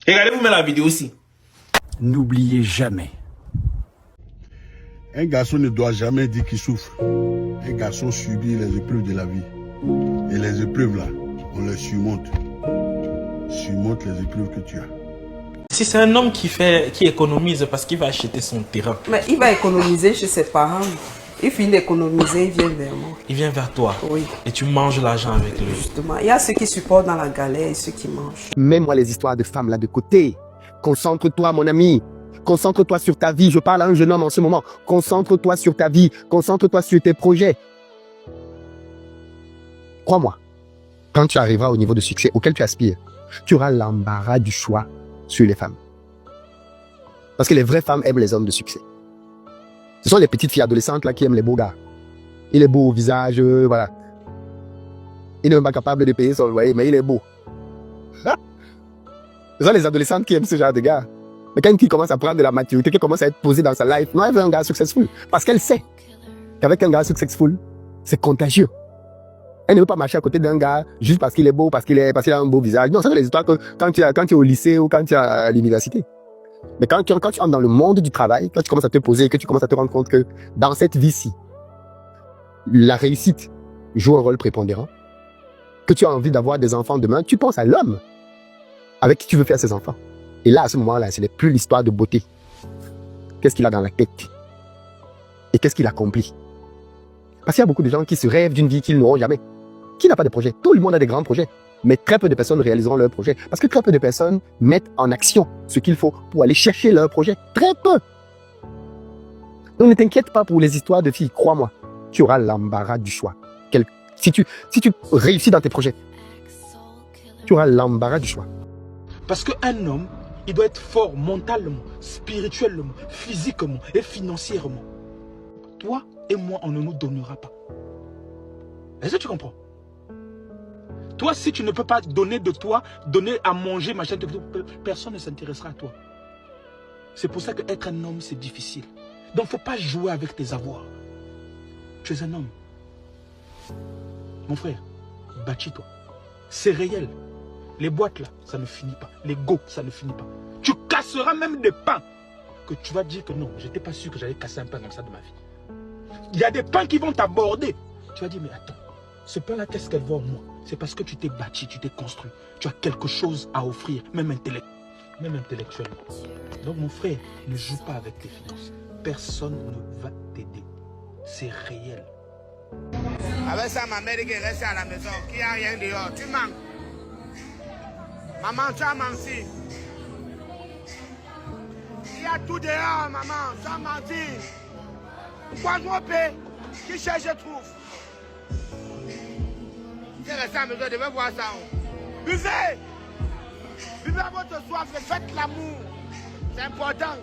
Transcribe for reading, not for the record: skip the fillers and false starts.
Regardez-vous même la vidéo aussi. N'oubliez jamais. Un garçon ne doit jamais dire qu'il souffre. Un garçon subit les épreuves de la vie. Et les épreuves là, on les surmonte. Surmonte les épreuves que tu as. Si c'est un homme qui économise parce qu'il va acheter son terrain. Mais il va économiser chez ses parents. Il finit d'économiser, il vient vers moi. Il vient vers toi. Oui. Et tu manges l'argent avec lui. Justement, il y a ceux qui supportent dans la galère et ceux qui mangent. Mets-moi les histoires de femmes là de côté. Concentre-toi, mon ami. Concentre-toi sur ta vie. Je parle à un jeune homme en ce moment. Concentre-toi sur ta vie. Concentre-toi sur tes projets. Crois-moi, quand tu arriveras au niveau de succès auquel tu aspires, tu auras l'embarras du choix sur les femmes. Parce que les vraies femmes aiment les hommes de succès. Ce sont les petites filles adolescentes là qui aiment les beaux gars. Il est beau au visage, voilà. Il n'est même pas capable de payer son loyer, mais il est beau. Ce sont les adolescentes qui aiment ce genre de gars. Mais quand qui commence à prendre de la maturité, qui commence à être posée dans sa life, non, elle veut un gars successful. Parce qu'elle sait qu'avec un gars successful, c'est contagieux. Elle ne veut pas marcher à côté d'un gars juste parce qu'il est beau, parce qu'il a un beau visage. Non, ça c'est les histoires que quand tu es au lycée ou quand tu es à l'université. Mais quand tu entres dans le monde du travail, quand tu commences à te poser et que tu commences à te rendre compte que dans cette vie-ci, la réussite joue un rôle prépondérant, que tu as envie d'avoir des enfants demain, tu penses à l'homme avec qui tu veux faire ces enfants. Et là, à ce moment-là, ce n'est plus l'histoire de beauté. Qu'est-ce qu'il a dans la tête? Et qu'est-ce qu'il accomplit? Parce qu'il y a beaucoup de gens qui se rêvent d'une vie qu'ils n'auront jamais. Qui n'a pas de projet? Tout le monde a des grands projets. Mais très peu de personnes réaliseront leurs projets. Parce que très peu de personnes mettent en action ce qu'il faut pour aller chercher leur projet. Très peu. Donc ne t'inquiète pas pour les histoires de filles. Crois-moi, tu auras l'embarras du choix. Si tu réussis dans tes projets, tu auras l'embarras du choix. Parce qu'un homme, il doit être fort mentalement, spirituellement, physiquement et financièrement. Toi et moi, on ne nous donnera pas. Est-ce que tu comprends? Toi, si tu ne peux pas donner de toi, donner à manger, machin, personne ne s'intéressera à toi. C'est pour ça qu'être un homme, c'est difficile. Donc, il ne faut pas jouer avec tes avoirs. Tu es un homme. Mon frère, bâtis-toi. C'est réel. Les boîtes là, ça ne finit pas. Les go, ça ne finit pas. Tu casseras même des pains. Que tu vas dire que non, je n'étais pas sûr que j'allais casser un pain comme ça de ma vie. Il y a des pains qui vont t'aborder. Tu vas dire, mais attends, ce pain là, qu'est-ce qu'elle voit en moi? C'est parce que tu t'es bâti, tu t'es construit. Tu as quelque chose à offrir, même intellectuellement. Donc mon frère, ne joue pas avec tes finances. Personne ne va t'aider. C'est réel. Avec ça, ma mère qui est restée à la maison, qui a rien dehors, tu manques. Maman, tu as menti. Il y a tout dehors, maman, tu as menti. Pourquoi je paie? Qui cherche, je trouve. Tu es resté à la maison, je devais voir ça. Buvez! Buvez à votre soif et faites l'amour. C'est important.